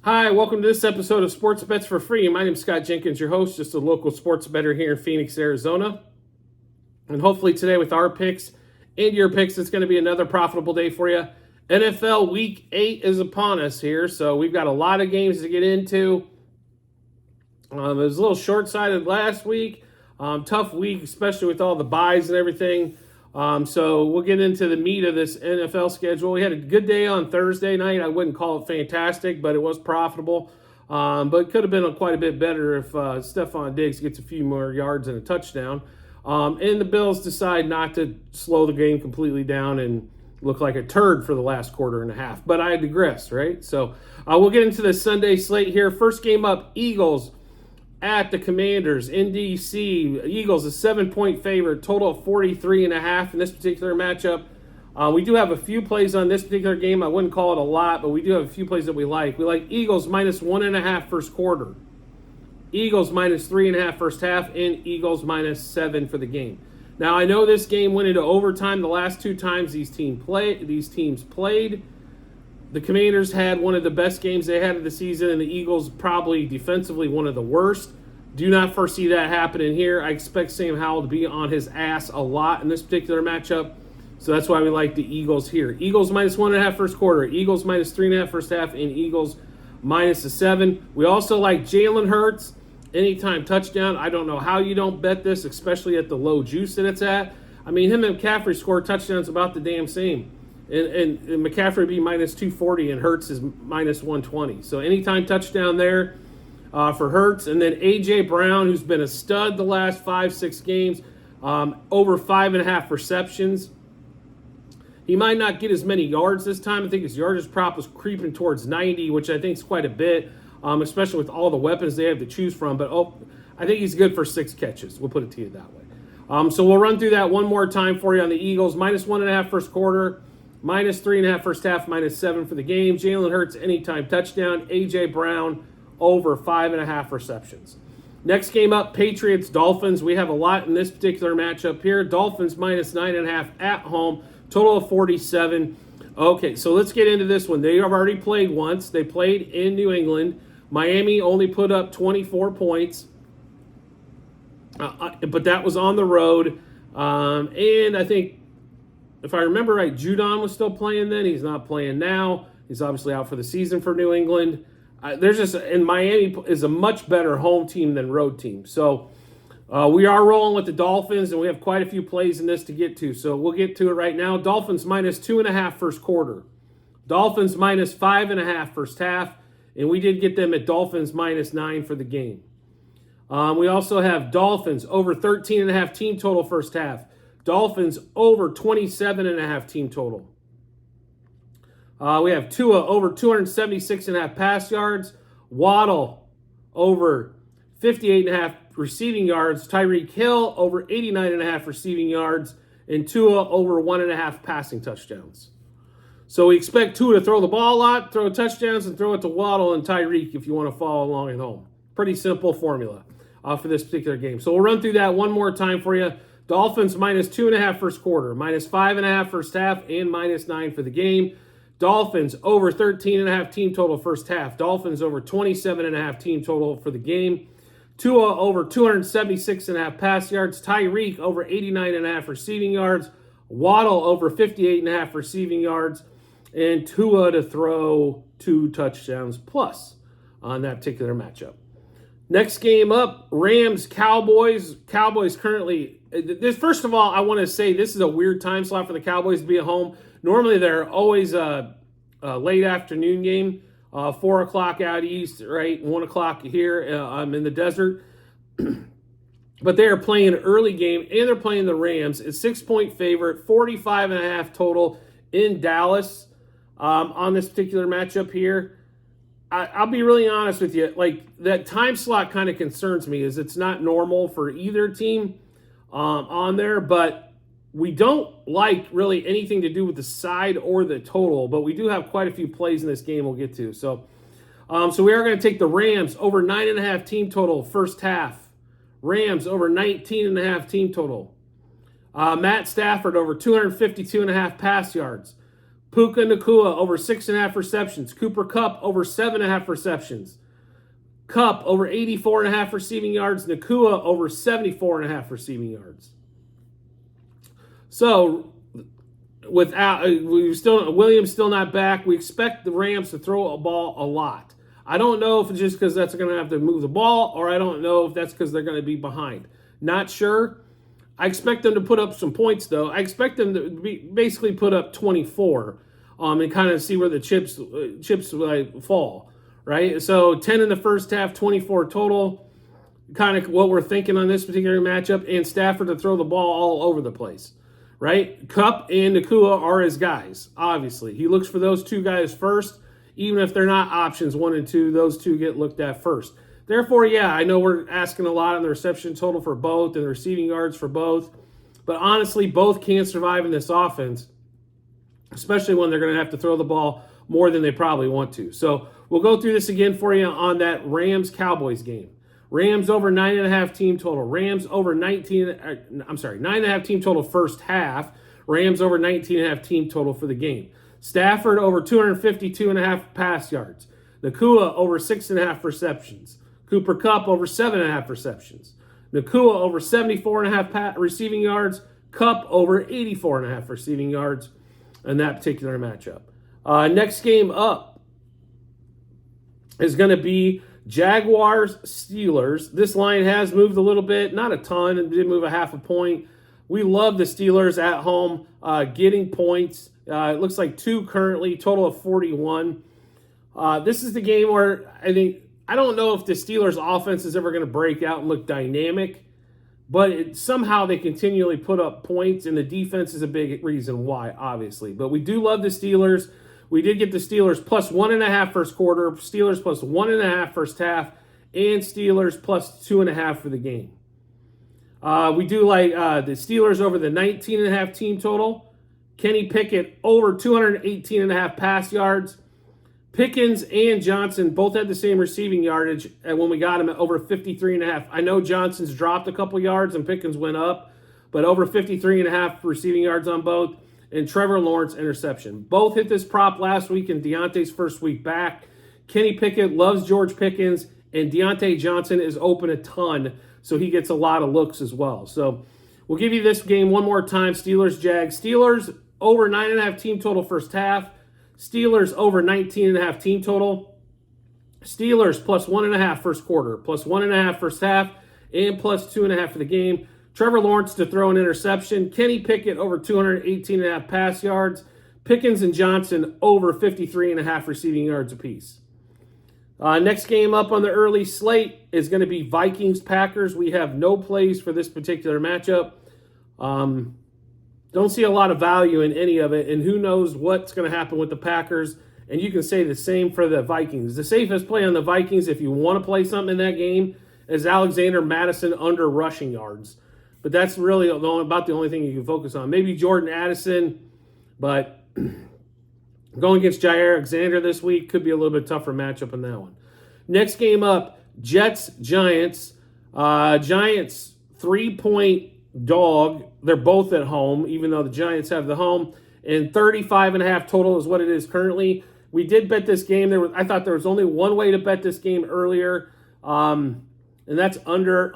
Hi, welcome to this episode of Sports Bets for Free. My name is Scott Jenkins, your host, just a local sports bettor here in Phoenix, Arizona. And hopefully today with our picks and your picks, it's going to be another profitable day for you. NFL Week 8 is upon us here, so we've got a lot of games to get into. It was a little short-sighted last week. Tough week, especially with all the buys and everything. So we'll get into the meat of this NFL schedule. We had a good day on Thursday night. I wouldn't call it fantastic, but it was profitable. But it could have been quite a bit better if Stephon Diggs gets a few more yards and a touchdown. And the Bills decide not to slow the game completely down and look like a turd for the last quarter and a half. But I digress, right? So we'll get into the Sunday slate here. First game up, Eagles at the Commanders in D.C. Eagles a 7-point favorite, total of 43.5 in this particular matchup. We do have a few plays on this particular game. I wouldn't call it a lot, but we do have a few plays that we like. We like Eagles minus 1.5 first quarter, Eagles minus 3.5 first half, and Eagles minus 7 for the game. Now, I know this game went into overtime the last two times these teams played. The Commanders had one of the best games they had of the season, and the Eagles probably defensively one of the worst. Do not foresee that happening here. I expect Sam Howell to be on his ass a lot in this particular matchup, so that's why we like the Eagles here. Eagles minus 1.5 first quarter, Eagles minus 3.5 first half, and Eagles minus a 7. We also like Jalen Hurts anytime touchdown. I don't know how you don't bet this, especially at the low juice that it's at. I mean, him and McCaffrey score touchdowns about the damn same. And McCaffrey would be minus 240 and Hurts is minus 120. So anytime touchdown there for Hurts. And then A.J. Brown, who's been a stud the last 5-6 games, over 5.5 receptions. He might not get as many yards this time. I think his yardage prop was creeping towards 90, which I think is quite a bit, especially with all the weapons they have to choose from. But I think he's good for 6 catches. We'll put it to you that way. So we'll run through that one more time for you on the Eagles. Minus 1.5 first quarter, minus 3.5 first half, minus 7 for the game. Jalen Hurts anytime touchdown. A.J. Brown over 5.5 receptions. Next game up, Patriots, Dolphins. We have a lot in this particular matchup here. Dolphins minus 9.5 at home. Total of 47. Okay, so let's get into this one. They have already played once. They played in New England. Miami only put up 24 points. But that was on the road. And I think, if I remember right, Judon was still playing then. He's not playing now. He's obviously out for the season for New England. And Miami is a much better home team than road team. So we are rolling with the Dolphins, and we have quite a few plays in this to get to. So we'll get to it right now. Dolphins minus 2.5 first quarter. Dolphins minus 5.5 first half. And we did get them at Dolphins minus 9 for the game. We also have Dolphins over 13.5 team total first half. Dolphins over 27.5 team total. We have Tua over 276.5 pass yards. Waddle over 58.5 receiving yards. Tyreek Hill over 89.5 receiving yards. And Tua over 1.5 passing touchdowns. So we expect Tua to throw the ball a lot, throw touchdowns, and throw it to Waddle and Tyreek if you want to follow along at home. Pretty simple formula for this particular game. So we'll run through that one more time for you. Dolphins minus 2.5 first quarter, minus 5.5 first half, and minus 9 for the game. Dolphins over 13.5 team total first half. Dolphins over 27.5 team total for the game. Tua over 276.5 pass yards. Tyreek over 89.5 receiving yards. Waddle over 58.5 receiving yards. And Tua to throw 2 touchdowns plus on that particular matchup. Next game up, Rams, Cowboys. Cowboys currently, first of all, I want to say this is a weird time slot for the Cowboys to be at home. Normally they're always a late afternoon game, 4 o'clock out east, right? 1 o'clock here. I'm in the desert. But they are playing an early game, and they're playing the Rams. It's 6-point favorite, 45.5 total in Dallas on this particular matchup here. I'll be really honest with you. Like, that time slot kind of concerns me, as it's not normal for either team on there. But we don't like really anything to do with the side or the total. But we do have quite a few plays in this game we'll get to. So we are going to take the Rams over 9.5 team total first half. Rams over 19.5 team total. Matt Stafford over 252.5 pass yards. Puka Nacua over 6.5 receptions. Cooper Kupp over 7.5 receptions. Kupp over 84.5 receiving yards. Nacua over 74.5 receiving yards. So, Williams still not back. We expect the Rams to throw a ball a lot. I don't know if it's just because that's going to have to move the ball, or I don't know if that's because they're going to be behind. Not sure. I expect them to put up some points, though. I expect them to basically put up 24 and kind of see where the chips fall, right? So 10 in the first half, 24 total, kind of what we're thinking on this particular matchup, and Stafford to throw the ball all over the place, right? Kupp and Nacua are his guys, obviously. He looks for those two guys first. Even if they're not options 1 and 2, those two get looked at first. Therefore, yeah, I know we're asking a lot on the reception total for both and the receiving yards for both. But honestly, both can't survive in this offense, especially when they're going to have to throw the ball more than they probably want to. So we'll go through this again for you on that Rams-Cowboys game. Rams over 9.5 team total. Rams over 9.5 team total first half. Rams over 19.5 team total for the game. Stafford over 252.5 pass yards. Nacua over 6.5 receptions. Cooper Kupp over 7.5 receptions. Nacua over 74.5 receiving yards. Kupp over 84.5 receiving yards in that particular matchup. Next game up is going to be Jaguars-Steelers. This line has moved a little bit, not a ton. It did move a half a point. We love the Steelers at home getting points. It looks like 2 currently, total of 41. This is the game where I don't know if the Steelers' offense is ever going to break out and look dynamic, but somehow they continually put up points, and the defense is a big reason why, obviously. But we do love the Steelers. We did get the Steelers plus 1.5 first quarter, Steelers plus 1.5 first half, and Steelers plus 2.5 for the game. We do like the Steelers over the 19.5 team total. Kenny Pickett over 218.5 pass yards. Pickens and Johnson both had the same receiving yardage when we got him at over 53.5. I know Johnson's dropped a couple yards and Pickens went up, but over 53.5 receiving yards on both. And Trevor Lawrence interception. Both hit this prop last week in Deontay's first week back. Kenny Pickett loves George Pickens, and Deontay Johnson is open a ton, so he gets a lot of looks as well. So we'll give you this game one more time. Steelers-Jags. Steelers over 9.5 team total first half. Steelers over 19.5 team total. Steelers plus 1.5 first quarter, plus 1.5 first half, and plus 2.5 for the game. Trevor Lawrence to throw an interception. Kenny Pickett over 218.5 pass yards. Pickens and Johnson over 53.5 receiving yards apiece. Next game up on the early slate is going to be Vikings-Packers. We have no plays for this particular matchup. Don't see a lot of value in any of it, and who knows what's going to happen with the Packers. And you can say the same for the Vikings. The safest play on the Vikings, if you want to play something in that game, is Alexander Mattison under rushing yards. But that's really about the only thing you can focus on. Maybe Jordan Addison, but going against Jair Alexander this week could be a little bit tougher matchup in that one. Next game up, Jets-Giants. Giants 3-point dog. They're both at home, even though the Giants have the home. And 35.5 total is what it is currently. We did bet this game. I thought there was only one way to bet this game earlier. And that's under,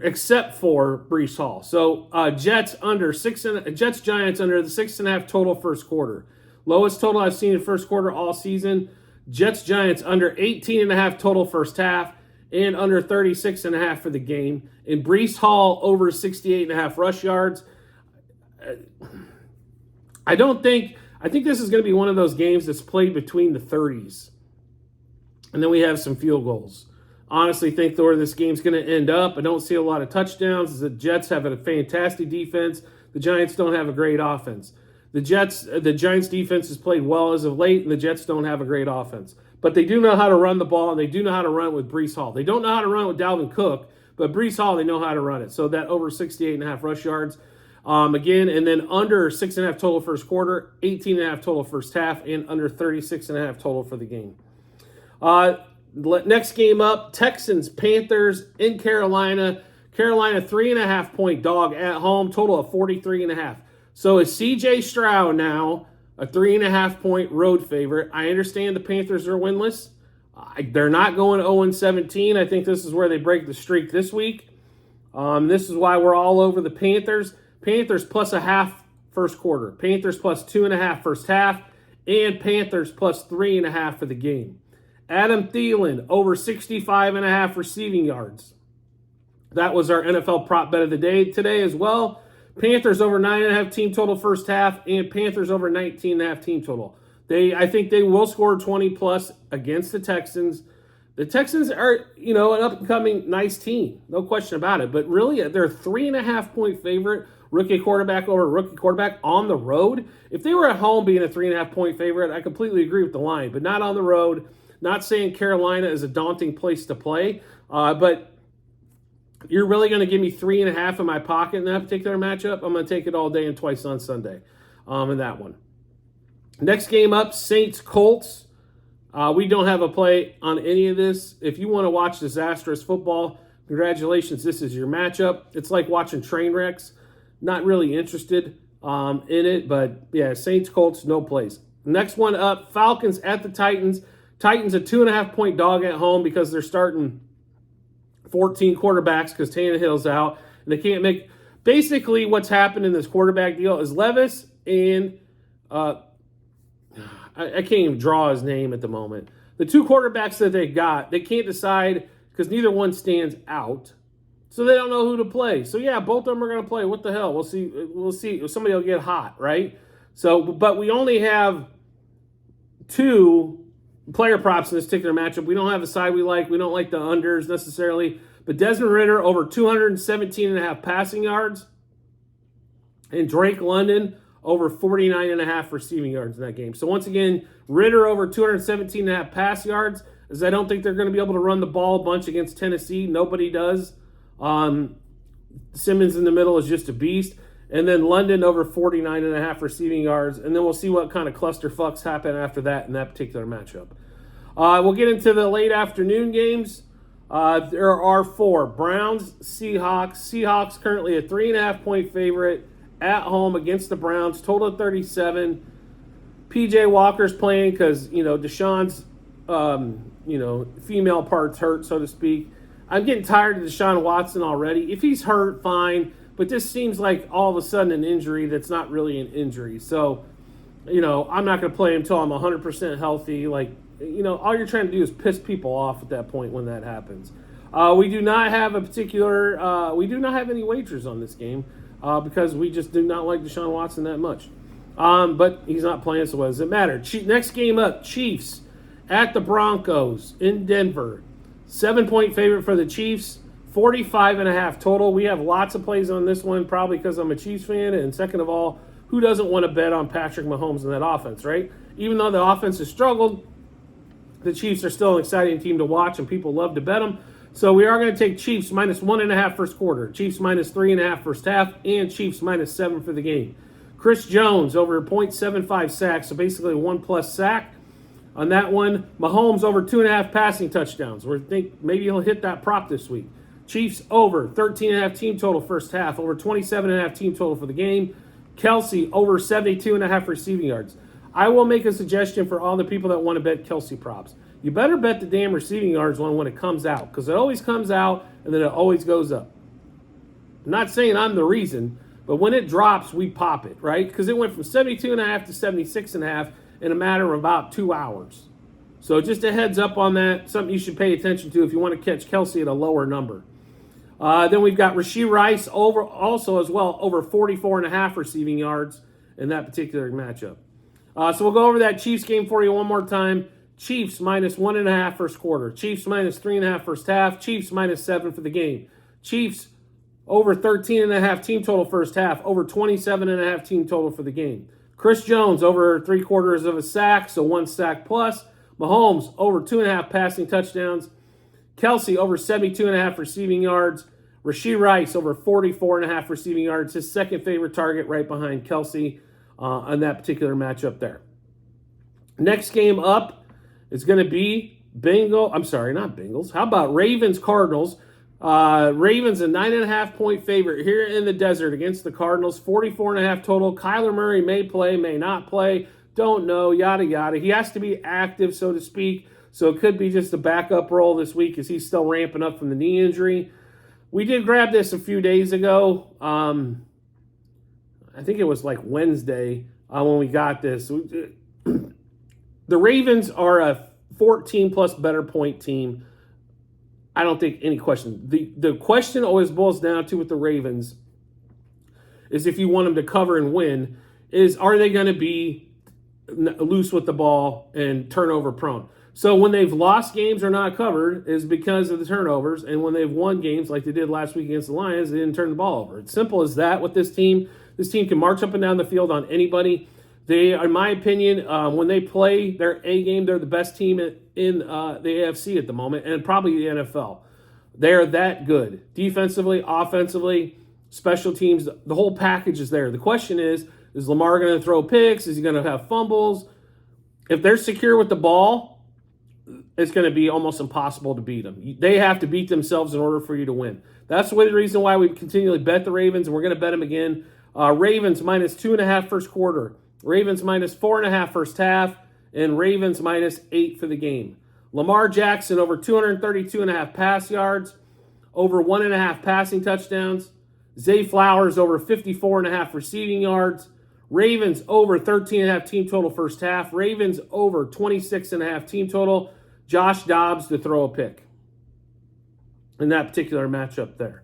except for Breece Hall. So Jets Giants under the 6.5 total first quarter. Lowest total I've seen in first quarter all season. Jets Giants under 18.5 total first half and under 36.5 for the game. And Breece Hall over 68.5 rush yards. I think this is going to be one of those games that's played between the 30s. And then we have some field goals. Honestly, think where this game's going to end up. I don't see a lot of touchdowns. The Jets have a fantastic defense. The Giants don't have a great offense. The Giants defense has played well as of late, and the Jets don't have a great offense. But they do know how to run the ball, and they do know how to run it with Breece Hall. They don't know how to run it with Dalvin Cook, but Breece Hall, they know how to run it. So that over 68.5 rush yards. Again, and then under 6.5 total first quarter, 18.5 total first half, and under 36.5 total for the game. Next game up, Texans, Panthers in Carolina. Carolina 3.5-point dog at home, total of 43.5. So is CJ Stroud now a 3.5-point road favorite? I understand the Panthers are winless. They're not going 0-17. I think this is where they break the streak this week. This is why we're all over the Panthers. Panthers plus a half first quarter. Panthers plus 2.5 first half. And Panthers plus 3.5 for the game. Adam Thielen over 65.5 receiving yards. That was our NFL prop bet of the day today as well. Panthers over 9.5 team total first half, and Panthers over 19.5 team total. I think they will score 20 plus against the Texans. The Texans are, an up-and-coming nice team, no question about it. But really, they're a 3.5-point favorite, rookie quarterback over rookie quarterback on the road. If they were at home being a 3.5-point favorite, I completely agree with the line, but not on the road. Not saying Carolina is a daunting place to play, but you're really going to give me 3.5 in my pocket in that particular matchup. I'm going to take it all day and twice on Sunday in that one. Next game up, Saints-Colts. We don't have a play on any of this. If you want to watch disastrous football, congratulations, this is your matchup. It's like watching train wrecks. Not really interested in it, but yeah, Saints-Colts, no plays. Next one up, Falcons at the Titans. Titans a 2.5-point dog at home because they're starting 14 quarterbacks because Tannehill's out. And they can't make... Basically, what's happened in this quarterback deal is Levis and... I can't even draw his name at the moment. The two quarterbacks that they got, they can't decide because neither one stands out. So they don't know who to play. So yeah, both of them are going to play. What the hell? We'll see. We'll see. Somebody will get hot, right? So, but we only have 2 player props in this particular matchup. We don't have a side we like. We don't like the unders necessarily. But Desmond Ridder over 217.5 passing yards. And Drake London over 49.5 receiving yards in that game. So once again, Ridder over 217.5 pass yards, as I don't think they're going to be able to run the ball a bunch against Tennessee. Nobody does. Simmons in the middle is just a beast. And then London over 49.5 receiving yards. And then we'll see what kind of clusterfucks happen after that in that particular matchup. We'll get into the late afternoon games. There are 4. Browns, Seahawks. Seahawks currently a 3.5-point favorite at home against the Browns, total of 37. PJ Walker's playing because, Deshaun's, female parts hurt, so to speak. I'm getting tired of Deshaun Watson already. If he's hurt, fine. But this seems like all of a sudden an injury that's not really an injury. So, I'm not going to play him until I'm 100% healthy. All you're trying to do is piss people off at that point when that happens. We do not have any wagers on this game. Because we just do not like Deshaun Watson that much. But he's not playing, so what does it matter? Next game up, Chiefs at the Broncos in Denver. 7-point favorite for the Chiefs, 45.5 total. We have lots of plays on this one, probably because I'm a Chiefs fan. And second of all, who doesn't want to bet on Patrick Mahomes in that offense, right? Even though the offense has struggled, the Chiefs are still an exciting team to watch, and people love to bet them. So we are going to take Chiefs minus 1.5 first quarter, Chiefs minus 3.5 first half, and Chiefs minus 7 for the game. Chris Jones over 0.75 sacks, so basically 1+ sack on that one. Mahomes over 2.5 passing touchdowns. We think maybe he'll hit that prop this week. Chiefs over 13.5 team total first half, over 27.5 team total for the game. Kelsey over 72.5 receiving yards. I will make a suggestion for all the people that want to bet Kelsey props. You better bet the damn receiving yards one when it comes out, because it always comes out and then it always goes up. I'm not saying I'm the reason, but when it drops, we pop it, right? Because it went from 72.5 to 76.5 in a matter of about 2 hours. So just a heads up on that, something you should pay attention to if you want to catch Kelsey at a lower number. Then we've got Rashee Rice over 44.5 receiving yards in that particular matchup. So we'll go over that Chiefs game for you one more time. Chiefs minus 1.5 first quarter. Chiefs minus 3.5 first half. Chiefs minus 7 for the game. Chiefs over 13.5 team total first half. Over 27.5 team total for the game. Chris Jones over 3/4 of a sack, so 1 sack plus. Mahomes over 2.5 passing touchdowns. Kelsey over 72.5 receiving yards. Rashee Rice over 44.5 receiving yards. His second favorite target right behind Kelsey on that particular matchup there. Next game up is going to be not Bengals. How about Ravens Cardinals? Ravens a 9.5-point favorite here in the desert against the Cardinals. 44.5 total. Kyler Murray may play, may not play. Don't know, yada, yada. He has to be active, so to speak. So it could be just a backup role this week as he's still ramping up from the knee injury. We did grab this a few days ago. I think it was like Wednesday when we got this. The Ravens are a 14-plus better point team. I don't think any question. The question always boils down to with the Ravens is if you want them to cover and win, is are they going to be loose with the ball and turnover prone? So when they've lost games or not covered is because of the turnovers, and when they've won games like they did last week against the Lions, they didn't turn the ball over. It's simple as that with this team. This team can march up and down the field on anybody. They, in my opinion, when they play their A game, they're the best team in the AFC at the moment, and probably the NFL. They're that good. Defensively, offensively, special teams, the whole package is there. The question is Lamar going to throw picks? Is he going to have fumbles? If they're secure with the ball, it's going to be almost impossible to beat them. They have to beat themselves in order for you to win. That's the reason why we continually bet the Ravens, and we're going to bet them again. Ravens minus 2.5 first quarter. Ravens minus 4.5 first half. And Ravens minus 8 for the game. Lamar Jackson over 232.5 pass yards. Over 1.5 passing touchdowns. Zay Flowers over 54.5 receiving yards. Ravens over 13.5 team total first half. Ravens over 26.5 team total. Josh Dobbs to throw a pick in that particular matchup there.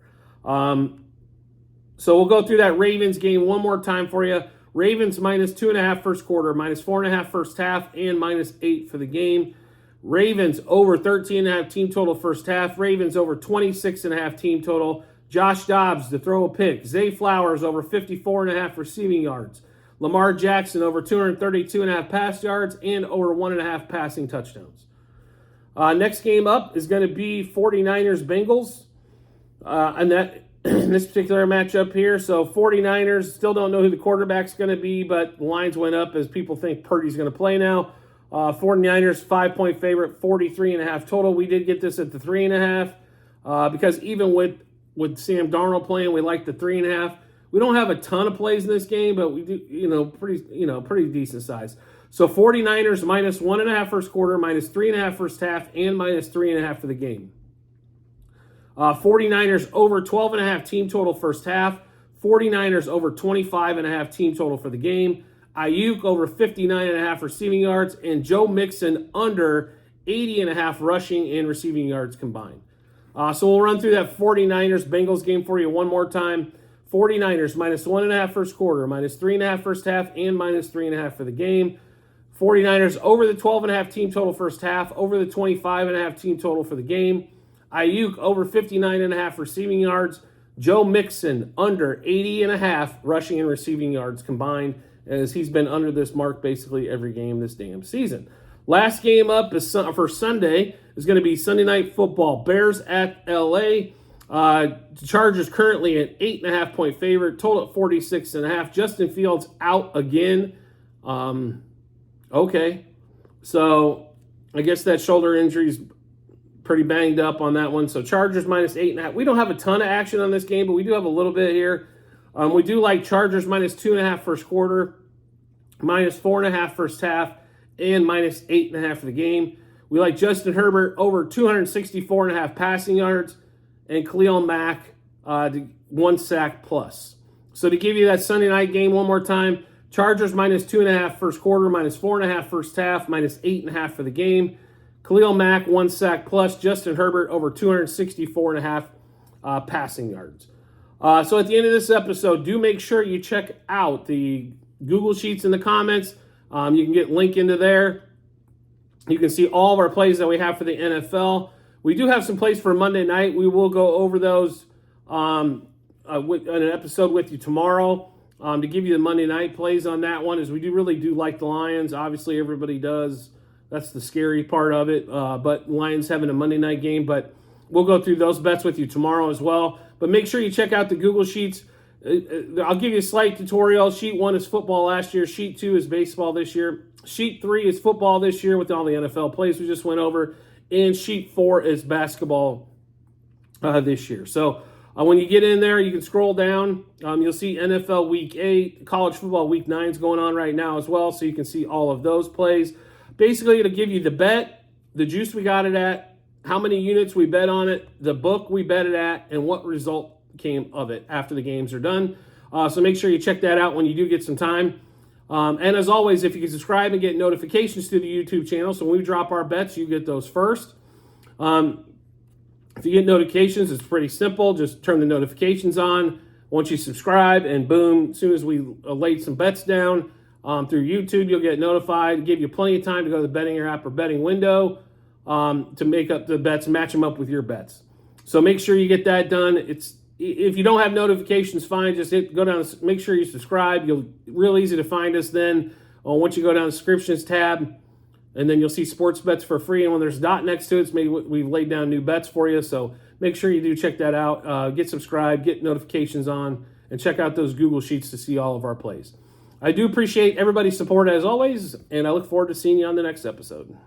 So we'll go through that Ravens game one more time for you. Ravens minus 2.5 first quarter, minus 4.5 first half, and minus 8 for the game. Ravens over 13.5 team total first half. Ravens over 26.5 team total. Josh Dobbs to throw a pick. Zay Flowers over 54.5 receiving yards. Lamar Jackson over 232.5 pass yards and over 1.5 passing touchdowns. Next game up is going to be 49ers-Bengals. And that in this particular matchup here. So 49ers still don't know who the quarterback's going to be, but the lines went up as people think Purdy's going to play now. 49ers 5-point favorite, 43.5 total. We did get this at the 3.5 because even with Sam Darnold playing, we like the 3.5. We don't have a ton of plays in this game, but we do, pretty decent size. So 49ers minus 1.5 first quarter, minus 3.5 first half, and minus 3.5 for the game. 49ers over 12.5 team total first half. 49ers over 25.5 team total for the game. Ayuk over 59.5 receiving yards. And Joe Mixon under 80.5 rushing and receiving yards combined. So we'll run through that 49ers-Bengals game for you one more time. 49ers minus 1.5 first quarter, minus 3.5 first half, and minus 3.5 for the game. 49ers over the 12.5 team total first half, over the 25.5 team total for the game. Ayuk over 59.5 receiving yards. Joe Mixon under 80.5 rushing and receiving yards combined, as he's been under this mark basically every game this damn season. Last game up is for Sunday is going to be Sunday Night Football. Bears at L.A. Chargers currently an 8.5-point favorite. Total at 46.5. Justin Fields out again. Okay. So I guess that shoulder injury is pretty banged up on that one. So Chargers minus 8.5. We don't have a ton of action on this game, but we do have a little bit here. We do like Chargers minus 2.5 first quarter, minus 4.5 first half, and minus 8.5 for the game. We like Justin Herbert over 264.5 passing yards, and Khalil Mack 1 sack plus. So to give you that Sunday night game one more time, Chargers minus 2.5 first quarter, minus 4.5 first half, minus 8.5 for the game. Khalil Mack 1 sack plus. Justin Herbert over 264.5 passing yards. So at the end of this episode, do make sure you check out the Google Sheets in the comments. You can get link into there. You can see all of our plays that we have for the NFL. We do have some plays for Monday night. We will go over those in an episode with you tomorrow to give you the Monday night plays on that one, as we really do like the Lions. Obviously, everybody does. That's the scary part of it. But Lions having a Monday night game. But we'll go through those bets with you tomorrow as well. But make sure you check out the Google Sheets. I'll give you a slight tutorial. Sheet 1 is football last year. Sheet 2 is baseball this year. Sheet 3 is football this year with all the NFL plays we just went over. And Sheet 4 is basketball this year. So when you get in there, you can scroll down. You'll see NFL Week 8, college football Week 9 is going on right now as well, so you can see all of those plays. Basically, it'll give you the bet, the juice we got it at, how many units we bet on it, the book we bet it at, and what result came of it after the games are done. So make sure you check that out when you do get some time. And as always, if you can subscribe and get notifications to the YouTube channel, so when we drop our bets, you get those first. If you get notifications, it's pretty simple. Just turn the notifications on once you subscribe, and boom, as soon as we lay some bets down through YouTube, you'll get notified. Give you plenty of time to go to the betting app or betting window to make up the bets, match them up with your bets. So make sure you get that done. If you don't have notifications, fine. Just go down, make sure you subscribe. You'll real easy to find us then. Once you go down the subscriptions tab, and then you'll see sports bets for free. And when there's a dot next to it, it's maybe we've laid down new bets for you. So make sure you do check that out. Get subscribed, get notifications on, and check out those Google Sheets to see all of our plays. I do appreciate everybody's support as always, and I look forward to seeing you on the next episode.